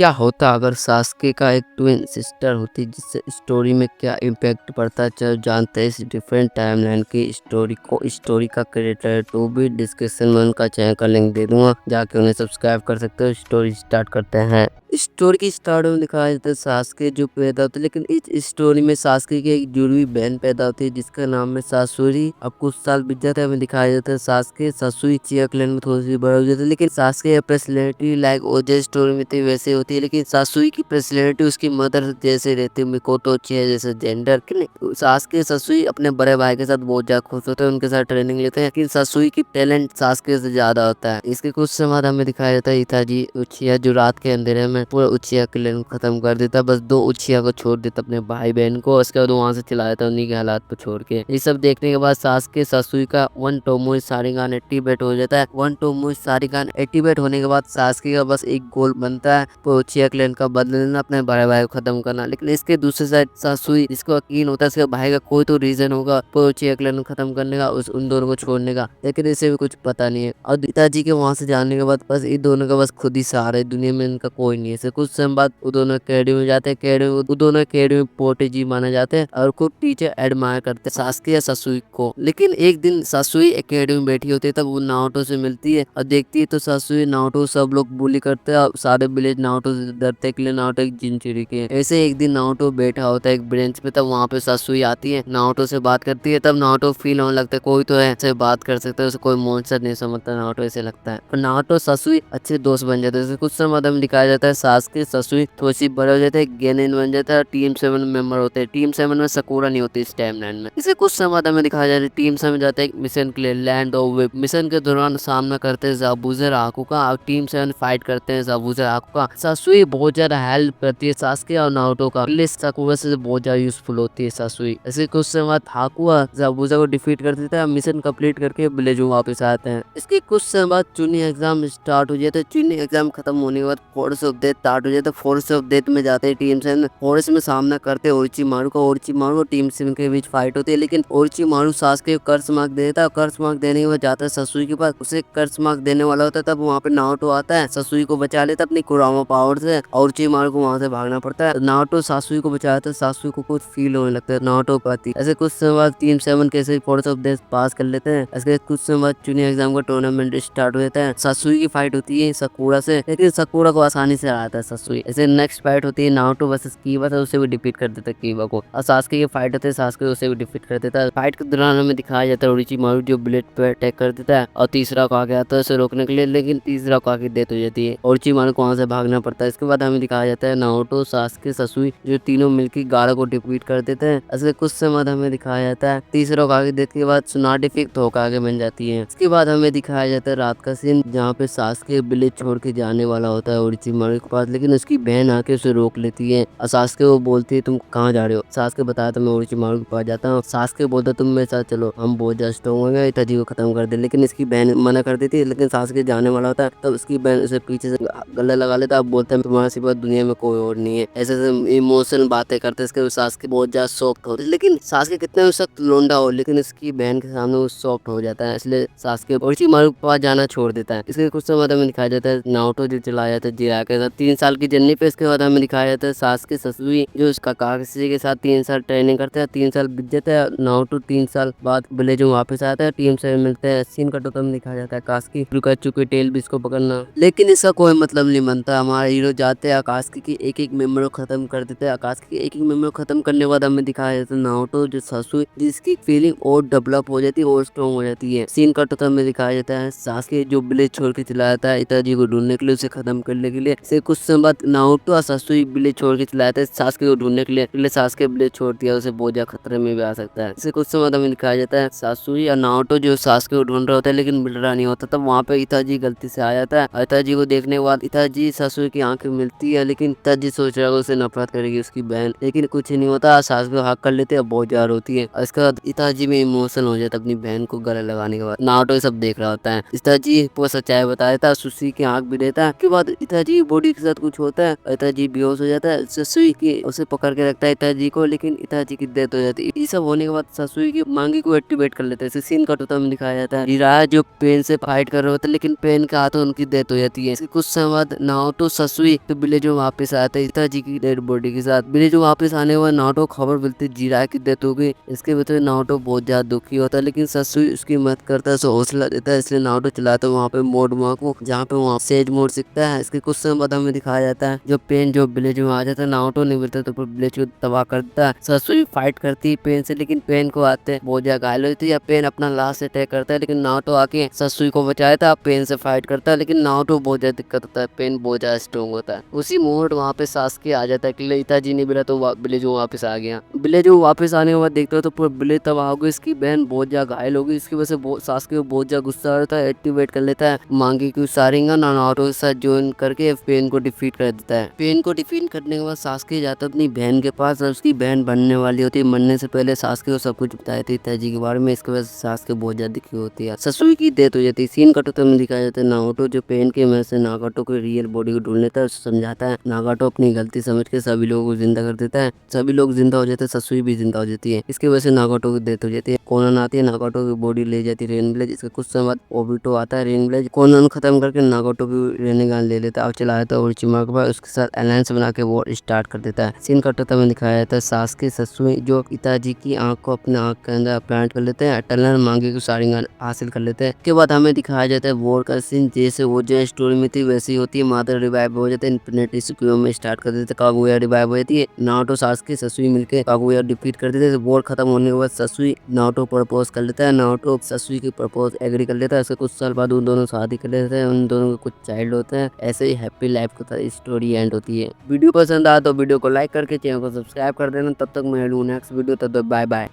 क्या होता अगर सास्के का एक ट्विन सिस्टर होती जिससे स्टोरी में क्या इम्पैक्ट पड़ता है। चलो जानते हैं इस डिफरेंट टाइमलाइन की स्टोरी का क्रिएटर तो भी डिस्क्रिप्शन में उनका चैनल का लिंक दे दूंगा, जाके उन्हें सब्सक्राइब कर सकते हो। स्टोरी स्टार्ट करते हैं। स्टोरी की स्टार्ट में दिखाया जाता है सास्के जो पैदा होता है, लेकिन इस स्टोरी में सास्के की एक जुड़ी हुई बहन पैदा होती है जिसका नाम है सासुरी। अब कुछ साल बीत जाता है, हमें दिखाया जाता है सास्के सासुई चिया क्लैन में थोड़ी सी बड़ा हो जाता है, लेकिन सास्के की पर्सनैलिटी लाइक ओजे स्टोरी में थी वैसे होती है, लेकिन सासुई की पर्सनैलिटी उसकी मदर जैसे रहती है, मिकोतो चिया जैसे जेंडर के लिए। सास्के सासुई अपने बड़े भाई के साथ बहुत ज्यादा खुश होते हैं, उनके साथ ट्रेनिंग लेते हैं, लेकिन सासुई की टैलेंट सास्के से ज्यादा होता है। इसके कुछ समय बाद हमें दिखाया जाता है इताजी उचिया जो रात के अंधेरे में पूरा उचिया क्लैन खत्म कर देता, बस 2 उचिया को छोड़ देता अपने भाई बहन को। उसके बाद वहां से चला जाता उन्हीं के हालात को छोड़ के। ये सब देखने के बाद सास्के सासुई का वन टोमोई सारिगान एक्टिवेट हो जाता है। वन टोमोई सारिगान एक्टिवेट होने के बाद सास्के का बस एक गोल बनता है, उचिया क्लैन का बदला लेना, अपने बड़े भाई को खत्म करना। लेकिन इसके दूसरे साइड सासुई जिसको यकीन होता है इसके भाई का कोई तो रीजन होगा उचिया क्लैन को खत्म करने का, उन दोनों को छोड़ने का, लेकिन इसे भी कुछ पता नहीं है। और पिताजी के वहां से जाने के बाद बस इन दोनों का बस खुद ही सहारा है, दुनिया में इनका कोई नहीं है। ऐसे कुछ समय बाद वो दोनों अकेडमी में जाते हैं। वो दोनों अकेडमी पोटे जी माने जाते हैं और खूब टीचर एडमायर करते हैं सास्के या सासुई को। लेकिन एक दिन सासुई अकेडमी में बैठी होती है, तब वो नाओटो से मिलती है और देखती है तो सासुई नाओटो सब लोग बुली करते हैं और सारे विलेज नाओटो से डरते हैं, के लिए नाओटो एक जिनचिड़ी के। ऐसे एक दिन नाओटो बैठा होता है एक बेंच पे, तब वहाँ पे सासुई आती है, नाओटो से बात करती है। तब नाओटो फील होने लगता है कोई तो है ऐसे बात कर सकता है, उसे कोई मॉन्स्टर नहीं समझता नाओटो ऐसे लगता है। पर नाओटो सासुई अच्छे दोस्त बन जाते हैं। कुछ समय बाद हमें दिखाया जाता है सास्के सासुई थोड़ी सी बड़े हो जाते हैं, गेनिन बन जाता है, टीम 7 मेंबर होते हैं। टीम 7 में सकूरा नहीं होती इस टाइमलाइन में। इसे कुछ समय बाद हमें दिखाया जाता है टीम 7 जाता है एक मिशन के लिए, लैंड ऑफ वेब। मिशन के दौरान सामना करते हैं ज़ाबुज़ा आकू का और टीम 7 फाइट करते हैं ज़ाबुज़ा आकू का। सासुई बहुत ज्यादा हेल्प करती है सास्के और नारुतो का, सकूरा से बहुत ज्यादा यूजफुल होती है सासुई। ऐसे कुछ समय बाद हाकुआ ज़ाबुज़ा को डिफीट कर देता है, मिशन कंप्लीट करके विलेज में वापस आते हैं। इसके कुछ समय बाद चुनी एग्जाम स्टार्ट हो जाता है। चुनी एग्जाम खत्म होने के बाद फोर्स ऑफ डेथ स्टार्ट हो जाता है। फोर्स ऑफ डेथ में जाते हैं टीम 7, फोर्स में सामना करते हैं ओरोचिमारू का। ओरोचिमारू और टीम 7 के बीच फाइट होती है, लेकिन ओरोचिमारू सास्के को कर्स मार्क देता है। कर्स मार्क देने के बाद जाता है सासुई के पास, उसे कर्स मार्क देने वाला होता है। तब वहाँ पे नारुतो आता है, सासुई को बचा लेता है अपनी कुरामा पावर से। ओरोचिमारू को वहाँ से भागना पड़ता है। नारुतो सासुई को बचाता है, सासुई को कुछ फील होने लगता है नारुतो को आती। ऐसे कुछ समय बाद टीम 7 कैसे फोर्स ऑफ डेथ पास कर लेते हैं। ऐसे कुछ समय बाद चुनी एग्जाम का टूर्नामेंट स्टार्ट हो जाता है। सासुई की फाइट होती है सकूरा से, लेकिन सकूरा को आसानी से हराता है सासुई। ऐसे नेक्स्ट फाइट होती है नारुतो वर्सेस कीवा, उसे भी डिफीट कर देता है कीवा को। और सास्के की फाइट होती है, सास्के उसे भी डिफीट कर देता है। फाइट के दौरान हमें दिखाया जाता है ओरोचिमारू जो बुलेट पे अटैक कर देता है और तीसरा को आगे आता है उसे रोकने के लिए, लेकिन तीसरा को आगे डेथ हो जाती है। ओरोचिमारू को वहां से भागना पड़ता है। इसके बाद हमें दिखाया जाता है नारुतो सास्के सासुई जो तीनों मिलकर गारा को डिफीट कर देते हैं। ऐसे कुछ समय बाद हमें दिखाया जाता है तीसरा को आगे डेथ के बाद सुनाडी फिक होकागे बन जाती है। इसके बाद हमें दिखाया जाता है रात का सीन जहाँ पे सास्के विलेज छोड़ के जाने वाला होता है ओरोचिमारू के पास, लेकिन उसकी बहन आके उसे रोक लेती है और सास्के वो बोलती है तुम कहाँ जा रहे हो। सास्के बताया तो मैं ओरोचिमारू के पास जाता हूँ। सास्के बोलता तुम मेरे साथ चलो, हम बहुत ज्यादा स्ट्रॉन्ग हो गए, इताजी को खत्म कर दे। लेकिन इसकी बहन मना कर देती है, लेकिन सास्के जाने वाला होता है तब उसकी बहन उसे पीछे से गले लगा लेता है। बोलता है तुम्हारे सिवा दुनिया में कोई और नहीं है। ऐसे इमोशनल बातें करते इसके सास्के बहुत ज्यादा सॉफ्ट होते, लेकिन सास्के कितना भी सख्त लोंडा हो, लेकिन इसकी बहन के सामने वो सॉफ्ट हो जाता है। इसलिए सास्के ओरोचिमारू के पास जाना छोड़ देता है। इसके कुछ समय बाद हमें दिखाया जाता है नारुतो जो चलाया जाता है जिराया के साथ 3 साल की जर्नी पे। इसके बाद हमें दिखाया जाता है सास्के सासुई जो उसका काकाशी के साथ 3 साल ट्रेनिंग करते हैं। 3 साल बीत जाता है, नारुतो 3 साल बाद विलेज में वापस आता है, टीम से मिलते हैं। सीन का टोटम दिखाया जाता है कास्की रुकाचू के टेल भी इसको पकड़ना, लेकिन इसका कोई मतलब नहीं बनता। हमारा हीरो जाते हैं आकास्की की एक एक मेंबर को खत्म कर देते हैं। आकास्की के एक एक मेंबर को खत्म करने के बाद हमें दिखाया जाता है नारुतो जो सासुई जिसकी फीलिंग और डेवलप हो जाती है और स्ट्रॉन्ग हो जाती है। सीन का टोटम में दिखाया जाता है सास्के जो विलेज छोड़ के चला जाता है इताजी को ढूंढने के लिए, उसे खत्म करने के लिए। से कुछ समय बाद नारुतो और सासुई विलेज छोड़ के चला जाता है सास्के को ढूंढने के लिए सास्के विलेज छोड़ दिया, उसे बहुत ज्यादा खतरे में भी आ सकता है। इसे कुछ समय बाद हमें दिखाया जाता है सासुई और नारुतो जो सास्के को ढूंढ रहा होता है लेकिन मिल रहा नहीं होता, तब वहाँ पे इताजी गलती से आ जाता है। इताजी को देखने के बाद इताजी सासुई की आंखें मिलती है, लेकिन इताजी सोच रहा है उसे नफरत करेगी उसकी बहन, लेकिन कुछ नहीं होता। सासुई को हक कर लेते हैं, बहुत ज्यादा होती है। इसके बाद इताजी में इमोशनल हो जाता है अपनी बहन को गले लगाने के बाद। नारुतो सब देख रहा होता है। इताजी पूरा सच्चाई बता देता है, सुशी की आंख भी देता है। उसके बाद इताजी बॉडी इताजी के साथ कुछ होता है, इताजी बेहोश हो जाता है, ससुई की उसे पकड़ के रखता है इताजी को, लेकिन इताजी की डेथ हो जाती है। ये सब होने के बाद ससुई की मांगी को एक्टिवेट कर लेते हैं। इसे सीन कटोता में दिखाया जाता है जिराया जो पेन से फाइट कर रहे होते हैं, लेकिन पेन के हाथों उनकी डेथ हो जाती है। इसके कुछ समय बाद नाओटो ससुई तो विलेज में वापस आते हैं इताजी की डेड बॉडी के साथ। विलेज में वापस आने के बाद नाओटो खबर मिलती है जिराया की डेथ हो गई। इसके वजह से नाओटो बहुत ज्यादा दुखी होता है, लेकिन ससुई उसकी मदद करता है, उसे हौसला देता है। इसलिए नाओटो चलाता है वहाँ पे मोड को, जहाँ पे वहाँ सेज मोड सीखता है। इसके कुछ समय बाद हमें दिखाया जाता है जो पेन जो विलेज में आ जाता है, नाओटो नहीं मिलता तो विलेज को तबाह कर देता है। ससुई फाइट करती है पेन से, लेकिन पेन को आते हैं बहुत ज्यादा घायल होती है। पेन अपना लास्ट अटैक करता है, लेकिन नाओटो आके ससुई को बचाया था। पेन से फाइट करता है, लेकिन नाओटो बहुत ज्यादा दिक्कत होता है, पेन बहुत ज्यादा स्ट्रॉन्ग होता है। उसी मोमेंट वहाँ पे सास्के आ जाता है कि इताजी नहीं मिला तो विलेज में वापस आ गया। विलेज में वापस आने के बाद देखते हो तो पूरा विलेज तबाह हो गई। इसकी बहन बहुत ज्यादा घायल हो गई। इसकी वजह से सास्के को बहुत ज्यादा गुस्सा आता है, एक्टिवेट कर लेता है मांगी की सारिंगा, नारुतो के साथ ज्वाइन करके पेन को डिफीट कर देता है। पेन को डिफीट करने के बाद सास्के जाता है अपनी बहन के पास, और उसकी बहन बनने वाली होती है। मरने से पहले सास्के को सब कुछ बताया था इताजी के बारे में। इसके वजह से सास्के बहुत ज्यादा दुखी होती है। ससुई की डेथ हो जाती है। सीन कटोता में दिखाया जाता है नारुतो जो पेन के वजह से नागाटो की रियल बॉडी को ढूंढ लेता है, उसे समझाता है। नागाटो अपनी गलती समझ के सभी लोगों को जिंदा कर देता है। सभी लोग जिंदा हो जाते हैं, ससुई भी जिंदा हो जाती है। इसकी वजह से नागाटो की डेथ हो जाती है। कोनन आती है, नागाटो की बॉडी ले जाती है रेन विलेज। इसके कुछ समय बाद ओबिटो आता है रेन विलेज। कोनन खत्म करके नागाटो भी रेनेगान ले लेता है और चला जाता है ओरोचिमा के पास। उसके साथ अलायंस बना के वॉर स्टार्ट कर देता है। सीन कटोता में दिखाया जाता है सास्के ससुई जो इताजी की आंख को अपने आंख के अंदर प्लांट कर लेते हैं। टनल मांगे को सारिंगान हासिल कर लेते हैं। उसके बाद हमें दिखाया जाता है वॉर का सीन, जैसे वो जो स्टोरी में थी वैसी होती है। मादर रिवाइव हो जाते हैं, इन्फिनिटी स्क्यू में स्टार्ट कर देते हैं। कागुया रिवाइव हो जाती है। नारुतो सास्के ससुई मिलकर कागुया डिफीट कर देते हैं। वॉर खत्म होने के बाद ससुई नारुतो प्रपोज कर लेता है। नारुतो ससुई की प्रपोज एग्री कर लेता है। उसके कुछ साल बाद उन दोनों शादी कर लेते हैं। उन दोनों के कुछ चाइल्ड होते हैं। ऐसे ही हैप्पी लाइफ के साथ स्टोरी एंड होती है। वीडियो पसंद आया तो वीडियो को लाइक करके चैनल को सब्सक्राइब कर देना। तब तक मैं मिलूं नेक्स्ट वीडियो, तब तक बाय बाय।